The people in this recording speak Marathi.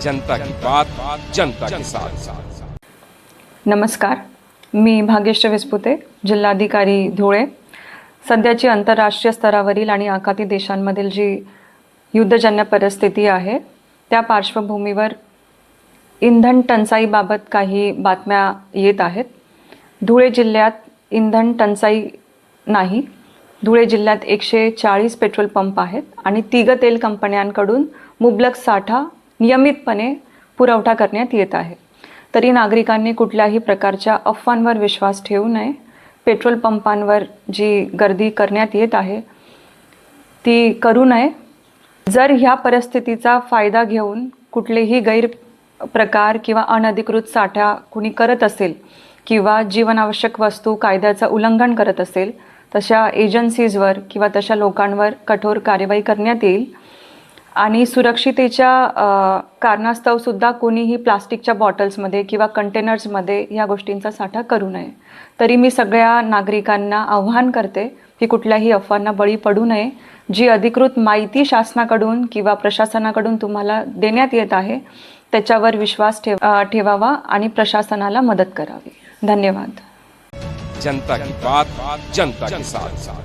जनता की बात जनता के साथ। नमस्कार, मी भाग्यश्री विस्पुते, जिल्हाधिकारी धुळे। सध्याची आंतरराष्ट्रीय स्तरावरील आणि आखाती देशांमधील जी युद्धजन्य परिस्थिती आहे त्या पार्श्वभूमीवर इंधन टंचाईबाबत काही बातम्या येत आहेत। धुळे जिल्ह्यात इंधन टंचाई नाही। धुळे जिल्ह्यात 140 पेट्रोल पंप आहेत आणि तिघ तेल कंपन्यांकडून मुबलक साठा नियमितपणे पुरवठा करण्यात येत आहे। तरी नागरिकांनी कुठल्याही प्रकारच्या अफवांवर विश्वास ठेवू नये। पेट्रोल पंपांवर जी गर्दी करण्यात येत आहे ती करू नये। जर ह्या परिस्थितीचा फायदा घेऊन कुठलेही गैरप्रकार किंवा अनधिकृत साठा कुणी करत असेल किंवा जीवनावश्यक वस्तू कायद्याचं उल्लंघन करत असेल तशा एजन्सीजवर किंवा तशा लोकांवर कठोर कार्यवाही करण्यात येईल। आणि सुरक्षितेच्या कारणास्तव सुद्धा कोणीही प्लास्टिकच्या बॉटल्समध्ये किंवा कंटेनर्समध्ये या गोष्टींचा साठा करू नये। तरी मी सगळ्या नागरिकांना आव्हान करते की कुठल्याही अफवांना बळी पडू नये। जी अधिकृत माहिती शासनाकडून किंवा प्रशासनाकडून तुम्हाला देण्यात येत आहे त्याच्यावर विश्वास ठेवावा आणि प्रशासनाला मदत करावी। धन्यवाद। जनता की बात जनता के साथ।